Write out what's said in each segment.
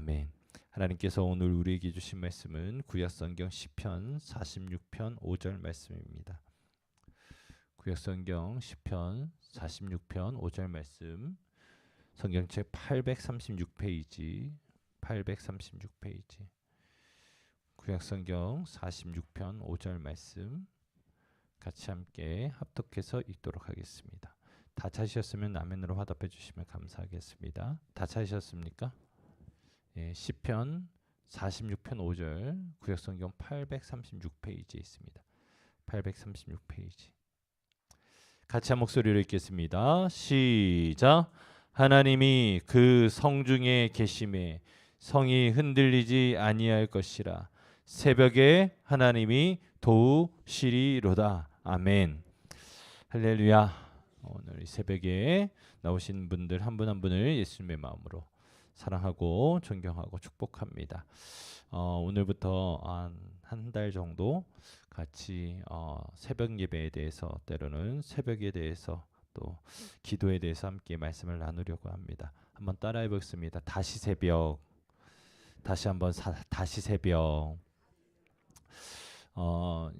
아멘. 하나님께서 오늘 우리에게 주신 말씀은 구약성경 시편 46편 5절 말씀입니다. 구약성경 시편 46편 5절 말씀, 성경책 836페이지, 836페이지. 구약성경 46편 5절 말씀 같이 함께 합독해서 읽도록 하겠습니다. 다 찾으셨으면 아멘으로 화답해 주시면 감사하겠습니다. 다 찾으셨습니까? 예, 시편 46편 5절 구약성경 836페이지에 있습니다. 836페이지. 같이 한 목소리로 읽겠습니다. 시작. 하나님이 그 성중에 계심에 성이 흔들리지 아니할 것이라. 새벽에 하나님이 도우시리로다. 아멘. 할렐루야. 오늘 이 새벽에 나오신 분들 한 분 한 분을 예수님의 마음으로 사랑하고 존경하고 축복합니다. 오늘부터 한 달 정도 같이 새벽 예배에 대해서, 때로는 새벽에 대해서, 또 기도에 대해서 함께 말씀을 나누려고 합니다. 한번 따라해 보겠습니다. 다시 새벽. 다시 한번 다시 새벽.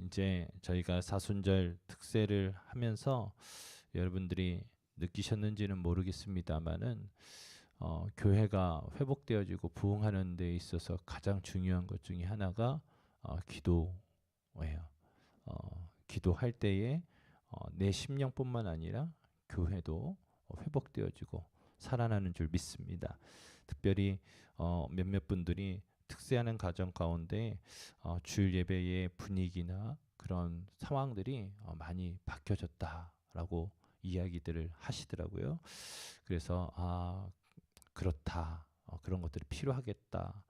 이제 저희가 사순절 특세를 하면서 여러분들이 느끼셨는지는 모르겠습니다만은 교회가 회복되어지고 부흥하는 데 있어서 가장 중요한 것 중에 하나가 기도예요. 기도할 때에 내 심령뿐만 아니라 교회도 회복되어지고 살아나는 줄 믿습니다. 특별히 몇몇 분들이 특세하는 가정 가운데 주일 예배의 분위기나 그런 상황들이 많이 바뀌어졌다라고 이야기들을 하시더라고요. 그래서 그렇다, 그런 것들이 필요하겠다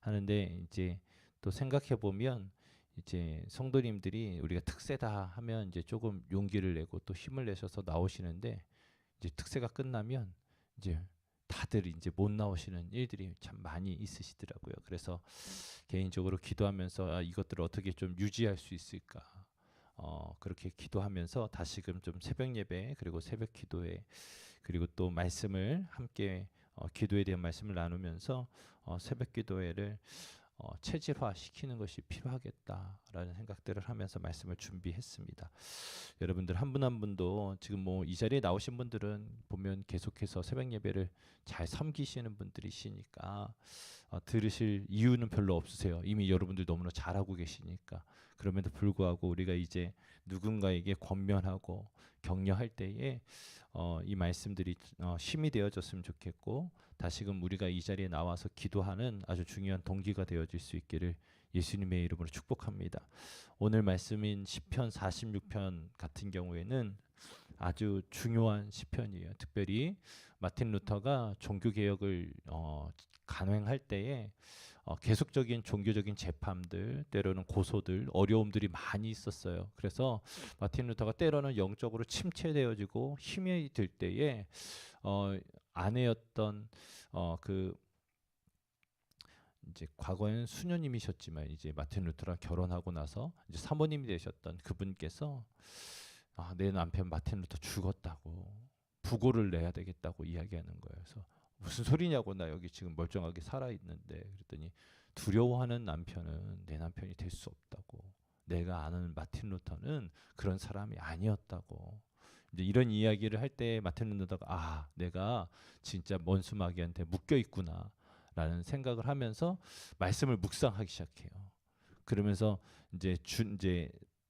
하는데, 이제 또 생각해 보면 이제 성도님들이 우리가 특세다 하면 이제 조금 용기를 내고 또 힘을 내셔서 나오시는데, 이제 특세가 끝나면 이제 다들 이제 못 나오시는 일들이 참 많이 있으시더라고요. 그래서 개인적으로 기도하면서 이것들을 어떻게 좀 유지할 수 있을까, 그렇게 기도하면서 다시금 좀 새벽 예배, 그리고 새벽 기도회, 그리고 또 말씀을 함께 기도에 대한 말씀을 나누면서 새벽 기도회를 체질화 시키는 것이 필요하겠다라는 생각들을 하면서 말씀을 준비했습니다. 여러분들 한 분 한 분도 지금 뭐 이 자리에 나오신 분들은 보면 계속해서 새벽 예배를 잘 섬기시는 분들이시니까 들으실 이유는 별로 없으세요. 이미 여러분들 너무나 잘하고 계시니까. 그럼에도 불구하고 우리가 이제 누군가에게 권면하고 격려할 때에 이 말씀들이 힘이 되어졌으면 좋겠고, 다시금 우리가 이 자리에 나와서 기도하는 아주 중요한 동기가 되어질 수 있기를 예수님의 이름으로 축복합니다. 오늘 말씀인 시편 46편 같은 경우에는 아주 중요한 시편이에요. 특별히 마틴 루터가 종교 개혁을 간행할 때에 계속적인 종교적인 재판들, 때로는 고소들, 어려움들이 많이 있었어요. 그래서 마틴 루터가 때로는 영적으로 침체되어지고 힘이 들 때에 아내였던 그 이제 과거에는 수녀님이셨지만 이제 마틴 루터랑 결혼하고 나서 이제 사모님이 되셨던 그분께서 내 남편 마틴 루터 죽었다고 부고를 내야 되겠다고 이야기하는 거예요. 그래서 무슨 소리냐고, 나 여기 지금 멀쩡하게 살아 있는데. 그랬더니 두려워하는 남편은 내 남편이 될 수 없다고. 내가 아는 마틴 루터는 그런 사람이 아니었다고. 이제 이런 이야기를 할 때 마틴 루터가 내가 진짜 원수마귀한테 묶여 있구나 라는 생각을 하면서 말씀을 묵상하기 시작해요. 그러면서 이제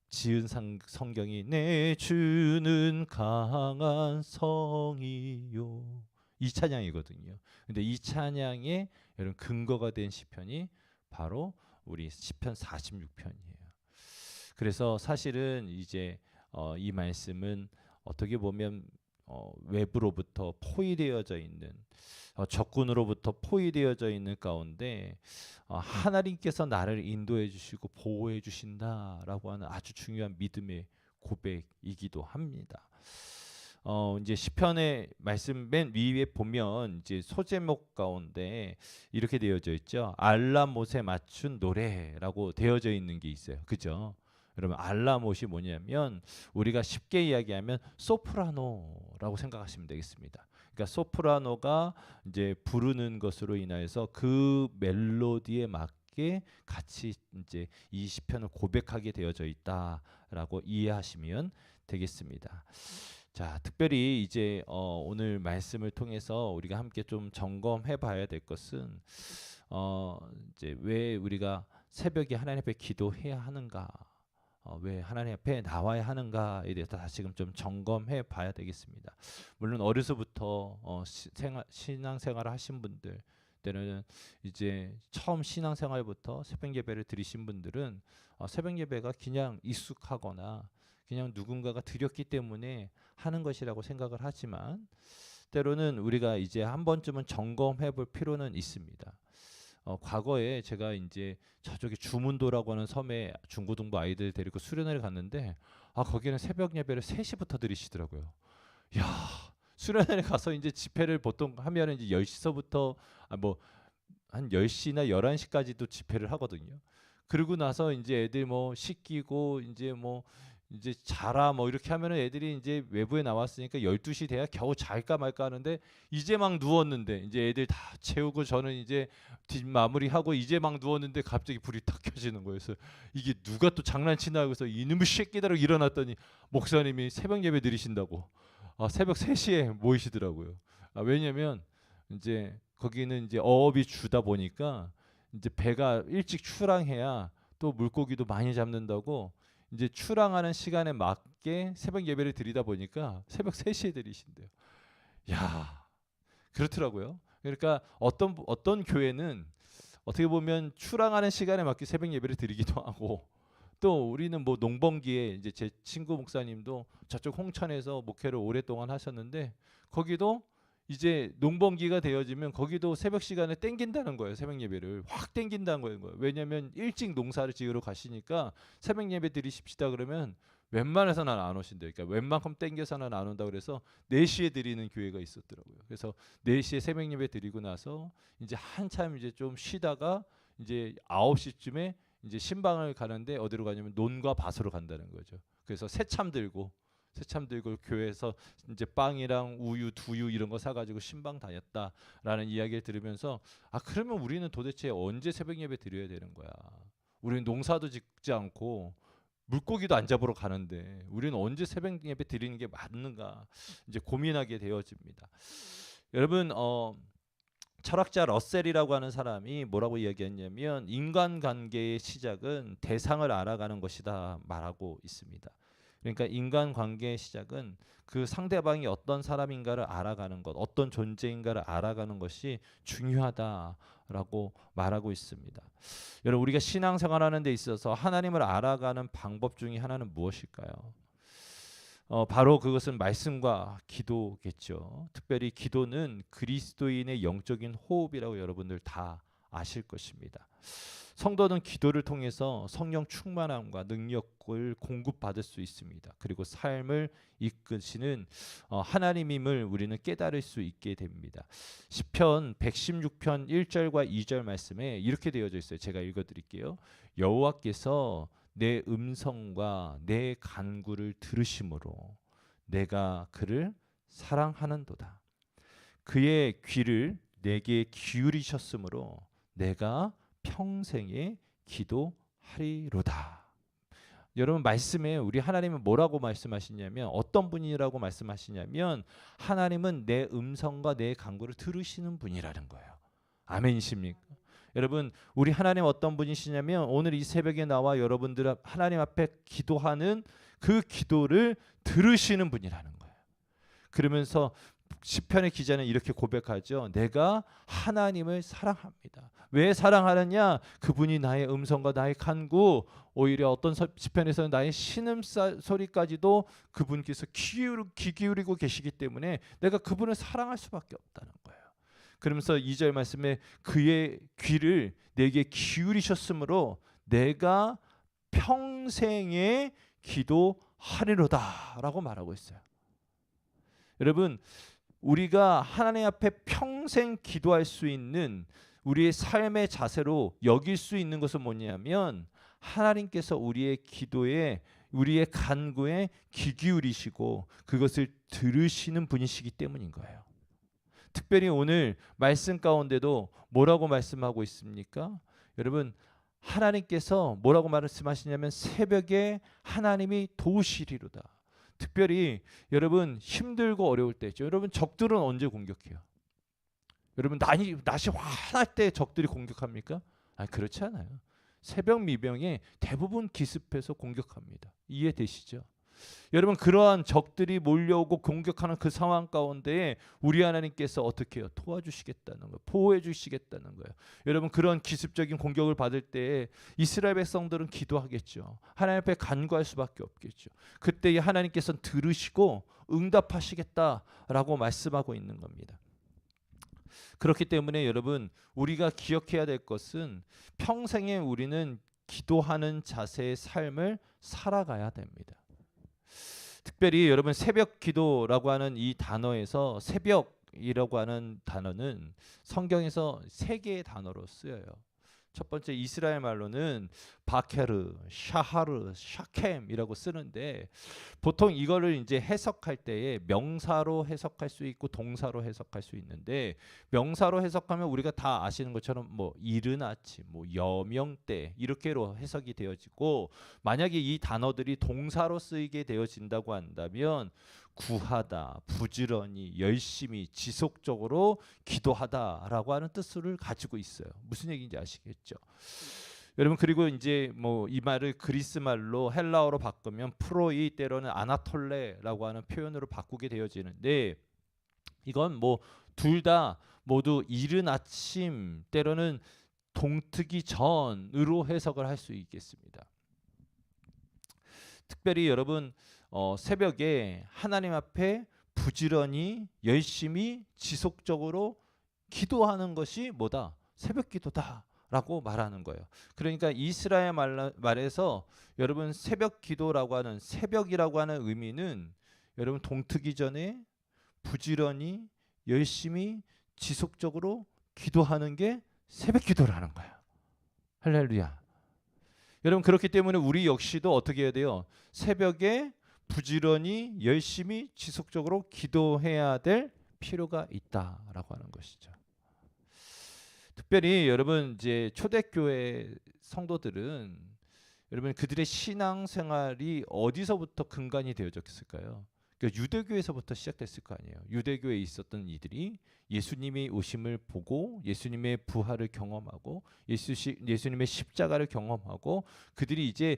지은 성경이 내 주는 강한 성이요, 이 찬양이거든요. 근데 이 찬양의 여러분 근거가 된 시편이 바로 우리 시편 46편이에요. 그래서 사실은 이제 이 말씀은 어떻게 보면 외부로부터 포위되어져 있는, 적군으로부터 포위되어져 있는 가운데 하나님께서 나를 인도해 주시고 보호해 주신다라고 하는 아주 중요한 믿음의 고백이기도 합니다. 이제 시편의 말씀 맨 위에 보면 이제 소제목 가운데 이렇게 되어져 있죠. 알라못에 맞춘 노래라고 되어져 있는 게 있어요. 그죠? 여러분, 알라못이 뭐냐면 우리가 쉽게 이야기하면 소프라노라고 생각하시면 되겠습니다. 그러니까 소프라노가 이제 부르는 것으로 인하여서 그 멜로디에 맞게 같이 이제 이 시편을 고백하게 되어져 있다라고 이해하시면 되겠습니다. 자, 특별히 이제 오늘 말씀을 통해서 우리가 함께 좀 점검해 봐야 될 것은 이제 왜 우리가 새벽에 하나님 앞에 기도해야 하는가? 왜 하나님 앞에 나와야 하는가에 대해서 다시금 좀 점검해 봐야 되겠습니다. 물론 어려서부터 신앙생활을 하신 분들, 때는 이제 처음 신앙생활부터 새벽 예배를 드리신 분들은 새벽 예배가 그냥 익숙하거나 그냥 누군가가 드렸기 때문에 하는 것이라고 생각을 하지만, 때로는 우리가 이제 한 번쯤은 점검해 볼 필요는 있습니다. 과거에 제가 이제 저쪽에 주문도라고 하는 섬에 중고등부 아이들 데리고 수련회를 갔는데, 거기는 새벽 예배를 3시부터 드리시더라고요. 야, 수련회를 가서 이제 집회를 보통 하면 이제 10시서부터 뭐 한 10시나 11시까지도 집회를 하거든요. 그러고 나서 이제 애들 뭐 씻기고 이제 자라 뭐 이렇게 하면은 애들이 이제 외부에 나왔으니까 12시 돼야 겨우 잘까 말까 하는데, 이제 막 누웠는데 이제 애들 다 채우고 저는 이제 뒷 마무리하고 이제 막 누웠는데 갑자기 불이 탁 켜지는 거예요. 그래서 이게 누가 또 장난치나 해서 이놈의 새끼다라고 일어났더니 목사님이 새벽 예배 드리신다고 새벽 3시에 모이시더라고요. 왜냐면 이제 거기는 이제 어업이 주다 보니까 이제 배가 일찍 출항해야 또 물고기도 많이 잡는다고, 이제 출항하는 시간에 맞게 새벽 예배를 드리다 보니까 새벽 3시에 드리신대요. 야, 그렇더라고요. 그러니까 어떤 교회는 어떻게 보면 출항하는 시간에 맞게 새벽 예배를 드리기도 하고, 또 우리는 뭐 농번기에 이제 제 친구 목사님도 저쪽 홍천에서 목회를 오랫동안 하셨는데, 거기도 이제 농번기가 되어지면 거기도 새벽 시간에 땡긴다는 거예요. 새벽 예배를 확 땡긴다는 거예요. 왜냐하면 일찍 농사를 지으러 가시니까 새벽 예배 드리십시다 그러면 웬만해서는 안 오신대요. 그러니까 웬만큼 땡겨서는 안 온다 그래서 4시에 드리는 교회가 있었더라고요. 그래서 4시에 새벽 예배 드리고 나서 이제 한참 이제 좀 쉬다가 이제 9시쯤에 이제 신방을 가는데, 어디로 가냐면 논과 밭으로 간다는 거죠. 그래서 새참 들고 교회에서 이제 빵이랑 우유, 두유 이런 거 사가지고 신방 다녔다라는 이야기를 들으면서, 그러면 우리는 도대체 언제 새벽 예배 드려야 되는 거야? 우리는 농사도 짓지 않고 물고기도 안 잡으러 가는데 우리는 언제 새벽 예배 드리는 게 맞는가 이제 고민하게 되어집니다. 여러분, 철학자 러셀이라고 하는 사람이 뭐라고 이야기했냐면, 인간관계의 시작은 대상을 알아가는 것이다 말하고 있습니다. 그러니까 인간관계의 시작은 그 상대방이 어떤 사람인가를 알아가는 것, 어떤 존재인가를 알아가는 것이 중요하다라고 말하고 있습니다. 여러분, 우리가 신앙생활하는 데 있어서 하나님을 알아가는 방법 중에 하나는 무엇일까요? 바로 그것은 말씀과 기도겠죠. 특별히 기도는 그리스도인의 영적인 호흡이라고 여러분들 다 아실 것입니다. 성도는 기도를 통해서 성령 충만함과 능력을 공급받을 수 있습니다. 그리고 삶을 이끄시는 하나님임을 우리는 깨달을 수 있게 됩니다. 시편 116편 1절과 2절 말씀에 이렇게 되어져 있어요. 제가 읽어드릴게요. 여호와께서 내 음성과 내 간구를 들으심으로 내가 그를 사랑하는도다. 그의 귀를 내게 기울이셨으므로 내가 평생에 기도하리로다. 여러분, 말씀에 우리 하나님은 뭐라고 말씀하시냐면, 어떤 분이라고 말씀하시냐면, 하나님은 내 음성과 내 간구를 들으시는 분이라는 거예요. 아멘이십니까? 여러분, 우리 하나님 어떤 분이시냐면, 오늘 이 새벽에 나와 여러분들 하나님 앞에 기도하는 그 기도를 들으시는 분이라는 거예요. 그러면서 시편의 기자는 이렇게 고백하죠. 내가 하나님을 사랑합니다. 왜 사랑하느냐? 그분이 나의 음성과 나의 간구, 오히려 어떤 시편에서는 나의 신음소리까지도 그분께서 귀 기울이고 계시기 때문에 내가 그분을 사랑할 수밖에 없다는 거예요. 그러면서 2절 말씀에 그의 귀를 내게 기울이셨으므로 내가 평생에 기도하리로다 라고 말하고 있어요. 여러분, 우리가 하나님 앞에 평생 기도할 수 있는 우리의 삶의 자세로 여길 수 있는 것은 뭐냐면, 하나님께서 우리의 기도에, 우리의 간구에 귀 기울이시고 그것을 들으시는 분이시기 때문인 거예요. 특별히 오늘 말씀 가운데도 뭐라고 말씀하고 있습니까? 여러분, 하나님께서 뭐라고 말씀하시냐면 새벽에 하나님이 도우시리로다. 특별히 여러분 힘들고 어려울 때죠. 여러분 적들은 언제 공격해요? 여러분 낮이 환할 때 적들이 공격합니까? 아니, 그렇지 않아요. 새벽 미명에 대부분 기습해서 공격합니다. 이해되시죠? 여러분, 그러한 적들이 몰려오고 공격하는 그 상황 가운데 우리 하나님께서 어떻게 해요? 도와주시겠다는 거예요. 보호해 주시겠다는 거예요. 여러분, 그런 기습적인 공격을 받을 때 이스라엘 백성들은 기도하겠죠. 하나님 앞에 간구할 수밖에 없겠죠. 그때 하나님께서는 들으시고 응답하시겠다라고 말씀하고 있는 겁니다. 그렇기 때문에 여러분, 우리가 기억해야 될 것은 평생에 우리는 기도하는 자세의 삶을 살아가야 됩니다. 특별히 여러분, 새벽 기도라고 하는 이 단어에서 새벽이라고 하는 단어는 성경에서 세 개의 단어로 쓰여요. 첫 번째 이스라엘 말로는 바케르, 샤하르, 샤켐이라고 쓰는데 보통 이거를 이제 해석할 때에 명사로 해석할 수 있고 동사로 해석할 수 있는데 명사로 해석하면 우리가 다 아시는 것처럼 뭐 이른 아침, 뭐 여명때 이렇게로 해석이 되어지고 만약에 이 단어들이 동사로 쓰이게 되어진다고 한다면 구하다, 부지런히, 열심히, 지속적으로 기도하다라고 하는 뜻을 가지고 있어요. 무슨 얘기인지 아시겠죠? 여러분, 그리고 이제 뭐 이 말을 그리스 말로 헬라어로 바꾸면 프로이 때로는 아나톨레라고 하는 표현으로 바꾸게 되어지는데 이건 뭐 둘 다 모두 이른 아침 때로는 동트기 전으로 해석을 할 수 있겠습니다. 특별히 여러분 새벽에 하나님 앞에 부지런히 열심히 지속적으로 기도하는 것이 뭐다? 새벽 기도다라고 말하는 거예요. 그러니까 이스라엘 말에서 여러분 새벽 기도라고 하는 새벽이라고 하는 의미는 여러분 동트기 전에 부지런히 열심히 지속적으로 기도하는 게 새벽 기도라는 거예요. 할렐루야. 여러분, 그렇기 때문에 우리 역시도 어떻게 해야 돼요? 새벽에 부지런히 열심히 지속적으로 기도해야 될 필요가 있다라고 하는 것이죠. 특별히 여러분 이제 초대교회 성도들은 여러분 그들의 신앙 생활이 어디서부터 근간이 되어졌을까요? 그러니까 유대교에서부터 시작됐을 거 아니에요. 유대교에 있었던 이들이 예수님의 오심을 보고 예수님의 부활을 경험하고 예수님의 십자가를 경험하고 그들이 이제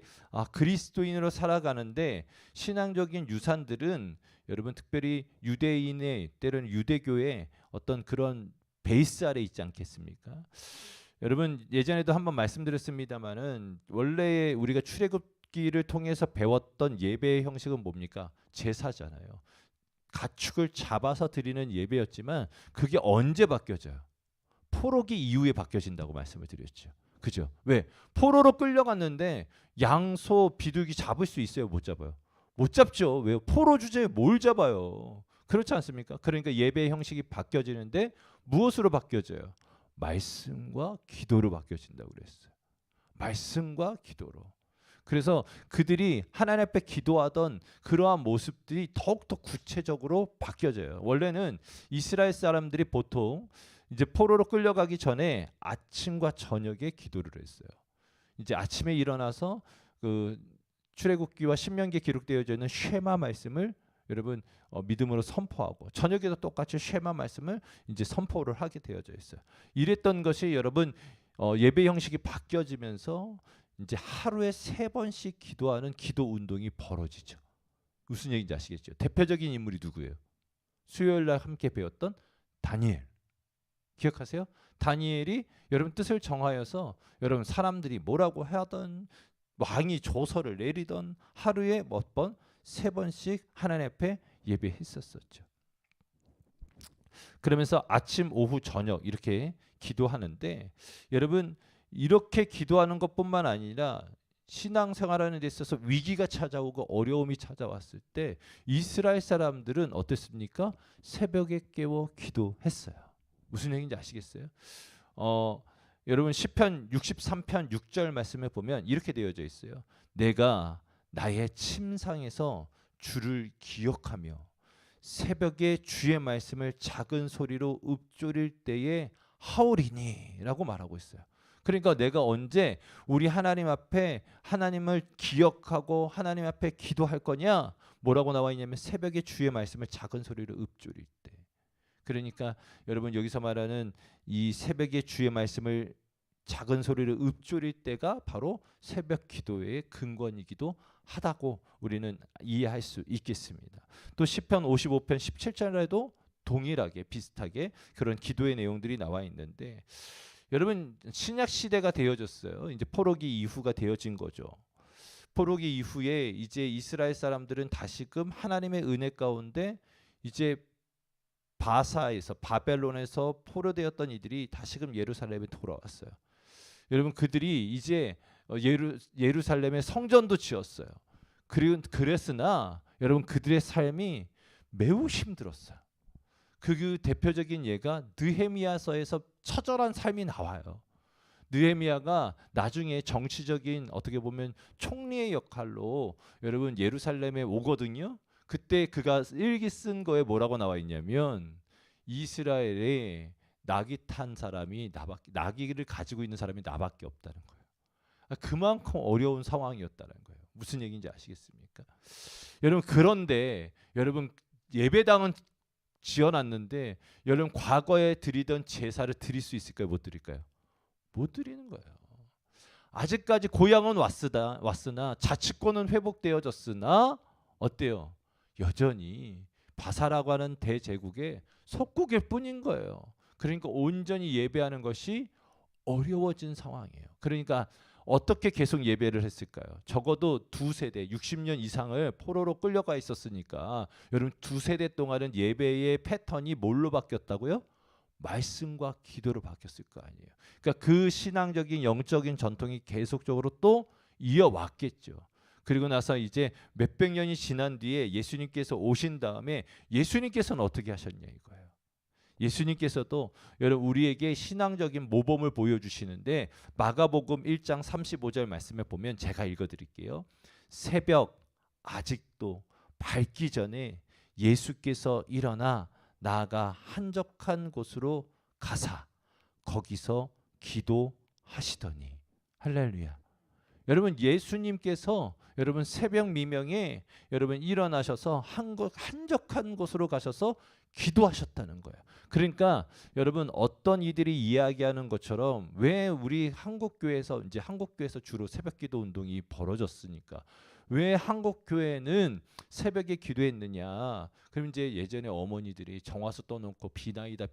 그리스도인으로 살아가는데 신앙적인 유산들은 여러분 특별히 유대인의 때로는 유대교의 어떤 그런 베이스 아래 있지 않겠습니까? 여러분 예전에도 한번 말씀드렸습니다마는 원래 우리가 출애굽기를 통해서 배웠던 예배의 형식은 뭡니까? 제사잖아요. 가축을 잡아서 드리는 예배였지만 그게 언제 바뀌어져요? 포로기 이후에 바뀌어진다고 말씀을 드렸죠. 그죠? 왜? 포로로 끌려갔는데 양소 비둘기 잡을 수 있어요? 못 잡아요? 못 잡죠. 왜요? 포로 주제에 뭘 잡아요? 그렇지 않습니까? 그러니까 예배의 형식이 바뀌어지는데 무엇으로 바뀌어져요? 말씀과 기도로 바뀌어진다고 그랬어요. 말씀과 기도로. 그래서 그들이 하나님 앞에 기도하던 그러한 모습들이 더욱더 구체적으로 바뀌어져요. 원래는 이스라엘 사람들이 보통 이제 포로로 끌려가기 전에 아침과 저녁에 기도를 했어요. 이제 아침에 일어나서 그 출애굽기와 신명기에 기록되어져 있는 쉐마 말씀을 여러분 믿음으로 선포하고 저녁에도 똑같이 쉐마 말씀을 이제 선포를 하게 되어져 있어요. 이랬던 것이 여러분 예배 형식이 바뀌어지면서 이제 하루에 3번씩 기도하는 기도 운동이 벌어지죠. 무슨 얘기인지 아시겠죠? 대표적인 인물이 누구예요? 수요일 날 함께 배웠던 다니엘. 기억하세요? 다니엘이 여러분 뜻을 정하여서 여러분 사람들이 뭐라고 하던 왕이 조서를 내리던 하루에 몇 번? 3번씩 하나님 앞에 예배했었었죠. 그러면서 아침, 오후, 저녁 이렇게 기도하는데 여러분 이렇게 기도하는 것뿐만 아니라 신앙생활하는 데 있어서 위기가 찾아오고 어려움이 찾아왔을 때 이스라엘 사람들은 어땠습니까? 새벽에 깨워 기도했어요. 무슨 얘기인지 아시겠어요? 여러분 시편 63편 6절 말씀에 보면 이렇게 되어져 있어요. 내가 나의 침상에서 주를 기억하며 새벽에 주의 말씀을 작은 소리로 읊조릴 때에 하오리니라고 말하고 있어요. 그러니까 내가 언제 우리 하나님 앞에 하나님을 기억하고 하나님 앞에 기도할 거냐? 뭐라고 나와 있냐면 새벽에 주의 말씀을 작은 소리로 읊조릴 때. 그러니까 여러분 여기서 말하는 이 새벽에 주의 말씀을 작은 소리를 읊조릴 때가 바로 새벽 기도의 근원이기도 하다고 우리는 이해할 수 있겠습니다. 또 시편 55편 17절에도 동일하게 비슷하게 그런 기도의 내용들이 나와 있는데 여러분 신약 시대가 되어졌어요. 이제 포로기 이후가 되어진 거죠. 포로기 이후에 이제 이스라엘 사람들은 다시금 하나님의 은혜 가운데 이제 바사에서 바벨론에서 포로되었던 이들이 다시금 예루살렘에 돌아왔어요. 여러분 그들이 이제 예루살렘에 성전도 지었어요. 그랬으나 여러분 그들의 삶이 매우 힘들었어요. 그 대표적인 예가 느헤미야서에서 처절한 삶이 나와요. 느헤미야가 나중에 정치적인 어떻게 보면 총리의 역할로 여러분 예루살렘에 오거든요. 그때 그가 일기 쓴 거에 뭐라고 나와 있냐면 이스라엘에 나귀 탄 사람이 나귀를 가지고 있는 사람이 나밖에 없다는 거예요. 그만큼 어려운 상황이었다는 거예요. 무슨 얘기인지 아시겠습니까? 여러분 그런데 여러분 예배당은 지어놨는데 여러분 과거에 드리던 제사를 드릴 수 있을까요? 못 드릴까요? 못 드리는 거예요. 아직까지 고향은 왔으나 자치권은 회복되어졌으나 어때요? 여전히 바사라고 하는 대제국의 속국일 뿐인 거예요. 그러니까 온전히 예배하는 것이 어려워진 상황이에요. 그러니까 어떻게 계속 예배를 했을까요? 적어도 두 세대 60년 이상을 포로로 끌려가 있었으니까 여러분 두 세대 동안은 예배의 패턴이 뭘로 바뀌었다고요? 말씀과 기도로 바뀌었을 거 아니에요. 그러니까 그 신앙적인 영적인 전통이 계속적으로 또 이어왔겠죠. 그리고 나서 이제 몇백 년이 지난 뒤에 예수님께서 오신 다음에 예수님께서는 어떻게 하셨냐 이거예요. 예수님께서도 여러분 우리에게 신앙적인 모범을 보여주시는데 마가복음 1장 35절 말씀에 보면 제가 읽어드릴게요. 새벽 아직도 밝기 전에 예수께서 일어나 나아가 한적한 곳으로 가사 거기서 기도하시더니 할렐루야. 여러분 예수님께서 여러분 새벽 미명에 여러분 일어나셔서 한적한 곳으로 가셔서 기도하셨다는 거예요. 그러니까 여러분 어떤 이들이 이야기하는 것처럼 왜 우리 한국교회에서 이제 한국교회에서 주로 새벽기도 운동이 벌어졌으니까 왜 한국교회는 새벽에 기도했느냐? 그럼 이제 예전에 어머니들이 정화수 떠놓고 비나이다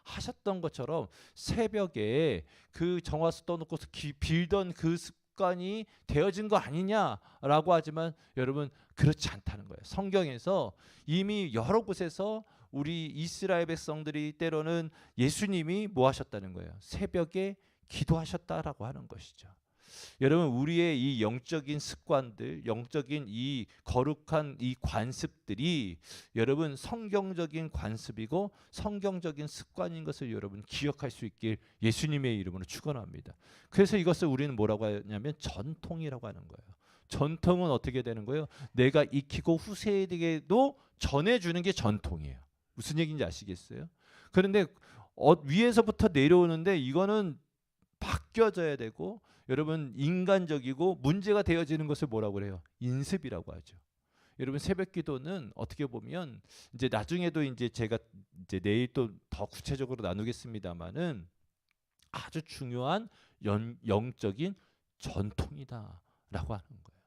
하셨던 것처럼 새벽에 그 정화수 떠놓고서 빌던 그 습관이 되어진 거 아니냐라고 하지만 여러분 그렇지 않다는 거예요. 성경에서 이미 여러 곳에서 우리 이스라엘 백성들이 때로는 예수님이 뭐 하셨다는 거예요? 새벽에 기도하셨다라고 하는 것이죠. 여러분 우리의 이 영적인 습관들, 영적인 이 거룩한 이 관습들이 여러분 성경적인 관습이고 성경적인 습관인 것을 여러분 기억할 수 있길 예수님의 이름으로 축원합니다. 그래서 이것을 우리는 뭐라고 하냐면 전통이라고 하는 거예요. 전통은 어떻게 되는 거예요? 내가 익히고 후세에게도 전해주는 게 전통이에요. 무슨 얘기인지 아시겠어요? 그런데 위에서부터 내려오는데 이거는 바뀌어져야 되고 여러분 인간적이고 문제가 되어지는 것을 뭐라고 그래요? 인습이라고 하죠. 여러분 새벽 기도는 어떻게 보면 이제 나중에도 이제 제가 이제 내일 또 더 구체적으로 나누겠습니다만은 아주 중요한 영적인 전통이다라고 하는 거예요.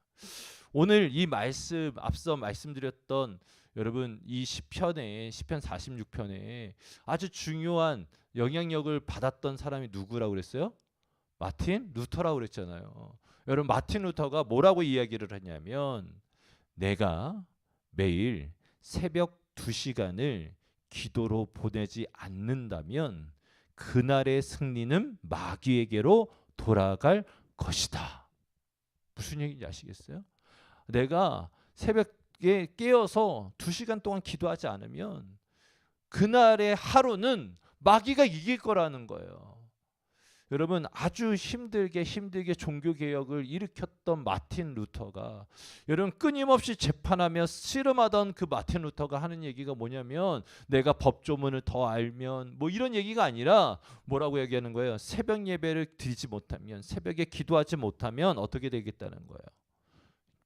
오늘 이 말씀 앞서 말씀드렸던 여러분 이 시편 46편에 아주 중요한 영향력을 받았던 사람이 누구라고 그랬어요? 마틴 루터라고 그랬잖아요. 여러분 마틴 루터가 뭐라고 이야기를 하냐면 내가 매일 새벽 2시간을 기도로 보내지 않는다면 그날의 승리는 마귀에게로 돌아갈 것이다. 무슨 얘기인지 아시겠어요? 내가 새벽에 깨어서 2시간 동안 기도하지 않으면 그날의 하루는 마귀가 이길 거라는 거예요. 여러분 아주 힘들게 종교 개혁을 일으켰던 마틴 루터가 여러분 끊임없이 재판하며 씨름하던 그 마틴 루터가 하는 얘기가 뭐냐면 내가 법조문을 더 알면 뭐 이런 얘기가 아니라 뭐라고 얘기하는 거예요? 새벽 예배를 드리지 못하면 새벽에 기도하지 못하면 어떻게 되겠다는 거예요?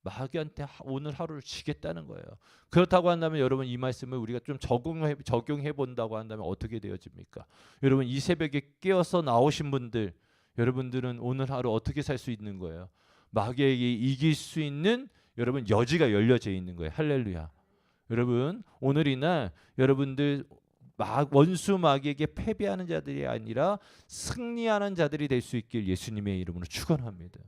마귀한테 오늘 하루를 지겠다는 거예요. 그렇다고 한다면 여러분 이 말씀을 우리가 좀 적용해 본다고 한다면 어떻게 되어집니까? 여러분 이 새벽에 깨어서 나오신 분들, 여러분들은 오늘 하루 어떻게 살 수 있는 거예요? 마귀에게 이길 수 있는 여러분 여지가 열려져 있는 거예요. 할렐루야. 여러분 오늘 이날 여러분들 원수 마귀에게 패배하는 자들이 아니라 승리하는 자들이 될 수 있길 예수님의 이름으로 축원합니다.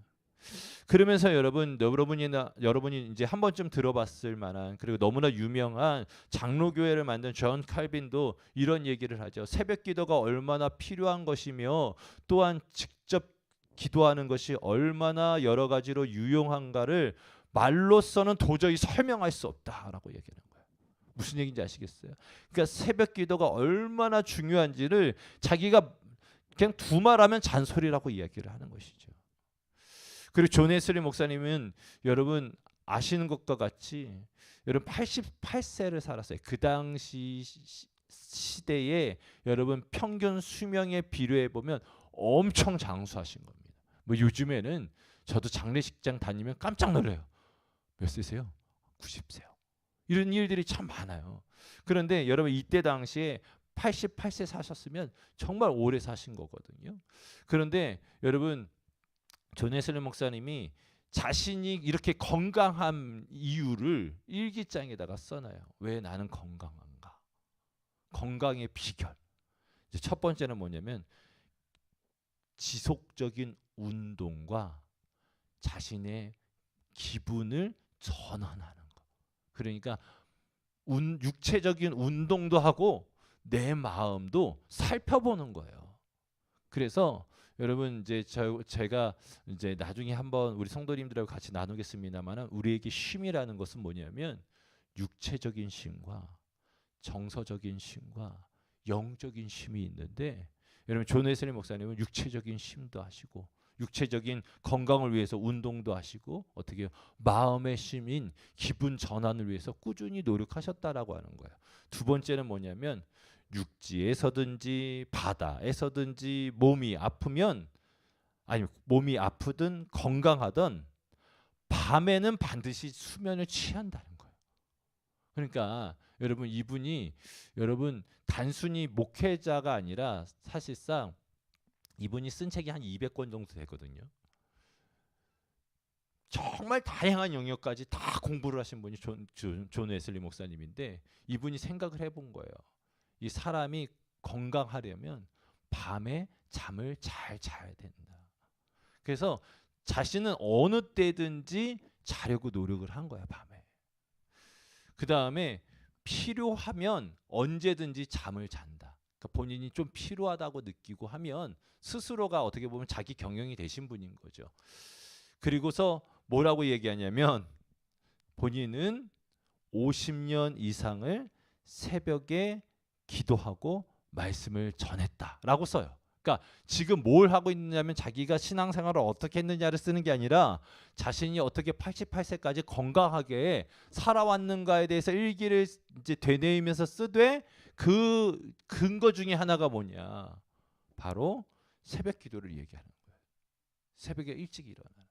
그러면서 여러분이 이제 한 번쯤 들어봤을 만한 그리고 너무나 유명한 장로교회를 만든 존 칼빈도 이런 얘기를 하죠. 새벽 기도가 얼마나 필요한 것이며 또한 직접 기도하는 것이 얼마나 여러 가지로 유용한가를 말로서는 도저히 설명할 수 없다라고 얘기하는 거예요. 무슨 얘기인지 아시겠어요? 그러니까 새벽 기도가 얼마나 중요한지를 자기가 그냥 두 말하면 잔소리라고 이야기를 하는 것이죠. 그리고 존 웨슬리 목사님은 여러분 아시는 것과 같이 여러분 88세를 살았어요. 그 당시 시대에 여러분 평균 수명에 비례해 보면 엄청 장수하신 겁니다. 뭐 요즘에는 저도 장례식장 다니면 깜짝 놀라요. 몇 세세요? 90세요. 이런 일들이 참 많아요. 그런데 여러분 이때 당시에 88세 사셨으면 정말 오래 사신 거거든요. 그런데 여러분 존 웨슬리 목사님이 자신이 이렇게 건강한 이유를 일기장에다가 써놔요. 왜 나는 건강한가? 건강의 비결. 이제 첫 번째는 뭐냐면 지속적인 운동과 자신의 기분을 전환하는 거. 그러니까 육체적인 운동도 하고 내 마음도 살펴보는 거예요. 그래서 여러분 이제 제가 이제 나중에 한번 우리 성도님들하고 같이 나누겠습니다만 우리에게 쉼이라는 것은 뭐냐면 육체적인 쉼과 정서적인 쉼과 영적인 쉼이 있는데 여러분 존 웨슬리 목사님은 육체적인 쉼도 하시고 육체적인 건강을 위해서 운동도 하시고 어떻게 마음의 쉼인 기분 전환을 위해서 꾸준히 노력하셨다라고 하는 거예요. 두 번째는 뭐냐면 육지에서든지 바다에서든지 몸이 아프면 아니 몸이 아프든 건강하든 밤에는 반드시 수면을 취한다는 거예요. 그러니까 여러분 이분이 여러분 단순히 목회자가 아니라 사실상 이분이 쓴 책이 한 200권 정도 되거든요. 정말 다양한 영역까지 다 공부를 하신 분이 존 웨슬리 목사님인데 이분이 생각을 해본 거예요. 이 사람이 건강하려면 밤에 잠을 잘 자야 된다. 그래서 자신은 어느 때든지 자려고 노력을 한 거야 밤에. 그 다음에 필요하면 언제든지 잠을 잔다. 그러니까 본인이 좀 필요하다고 느끼고 하면 스스로가 어떻게 보면 자기 경영이 되신 분인 거죠. 그리고서 뭐라고 얘기하냐면 본인은 50년 이상을 새벽에 기도하고 말씀을 전했다라고 써요. 그러니까 지금 뭘 하고 있느냐면 자기가 신앙생활을 어떻게 했느냐를 쓰는 게 아니라 자신이 어떻게 88세까지 건강하게 살아왔는가에 대해서 일기를 이제 되뇌이면서 쓰되 그 근거 중에 하나가 뭐냐? 바로 새벽 기도를 얘기하는 거예요. 새벽에 일찍 일어나는.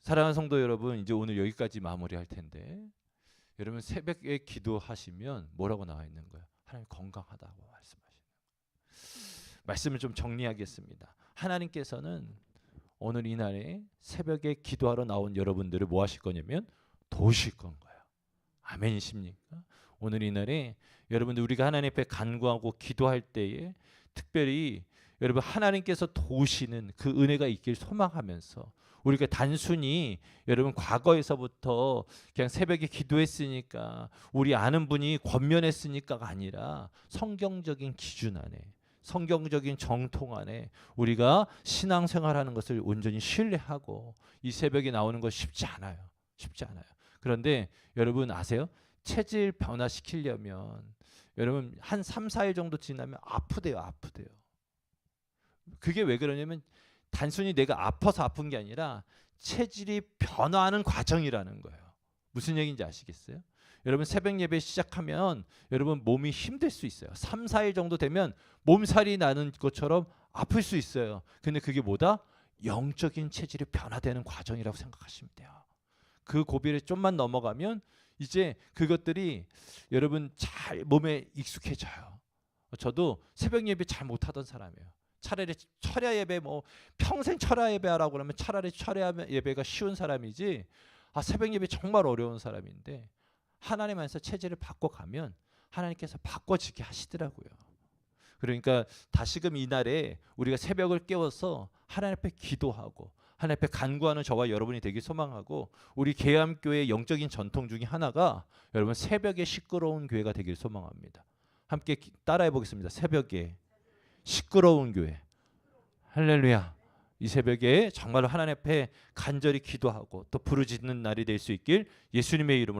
사랑하는 성도 여러분, 이제 오늘 여기까지 마무리할 텐데 여러분 새벽에 기도하시면 뭐라고 나와 있는 거예요? 하나님 건강하다고 말씀하시는 거예요. 말씀을 좀 정리하겠습니다. 하나님께서는 오늘 이날에 새벽에 기도하러 나온 여러분들을 뭐 하실 거냐면 도우실 건 거예요. 아멘이십니까? 오늘 이날에 여러분들 우리가 하나님 앞에 간구하고 기도할 때에 특별히 여러분 하나님께서 도우시는 그 은혜가 있길 소망하면서 우리가 단순히 여러분 과거에서부터 그냥 새벽에 기도했으니까 우리 아는 분이 권면했으니까가 아니라 성경적인 기준 안에 성경적인 정통 안에 우리가 신앙생활하는 것을 온전히 신뢰하고 이 새벽에 나오는 것 쉽지 않아요. 쉽지 않아요. 그런데 여러분 아세요? 체질 변화시키려면 여러분 한 3, 4일 정도 지나면 아프대요. 그게 왜 그러냐면 단순히 내가 아파서 아픈 게 아니라 체질이 변화하는 과정이라는 거예요. 무슨 얘기인지 아시겠어요? 여러분 새벽 예배 시작하면 여러분 몸이 힘들 수 있어요. 3, 4일 정도 되면 몸살이 나는 것처럼 아플 수 있어요. 근데 그게 뭐다? 영적인 체질이 변화되는 과정이라고 생각하시면 돼요. 그 고비를 좀만 넘어가면 이제 그것들이 여러분 잘 몸에 익숙해져요. 저도 새벽 예배 잘 못하던 사람이에요. 차라리 철야 예배 뭐 평생 철야 예배 하라고 그러면 차라리 철야 예배가 쉬운 사람이지 새벽 예배 정말 어려운 사람인데 하나님 안에서 체질을 바꿔가면 하나님께서 바꿔지게 하시더라고요. 그러니까 다시금 이날에 우리가 새벽을 깨워서 하나님 앞에 기도하고 하나님 앞에 간구하는 저와 여러분이 되길 소망하고 우리 계암교회의 영적인 전통 중에 하나가 여러분 새벽에 시끄러운 교회가 되길 소망합니다. 함께 따라해 보겠습니다. 새벽에 시끄러운 교회. 할렐루야. 이 새벽에 정말로 하나님 앞에 간절히 기도하고 또 부르짖는 날이 될 수 있길 예수님의 이름으로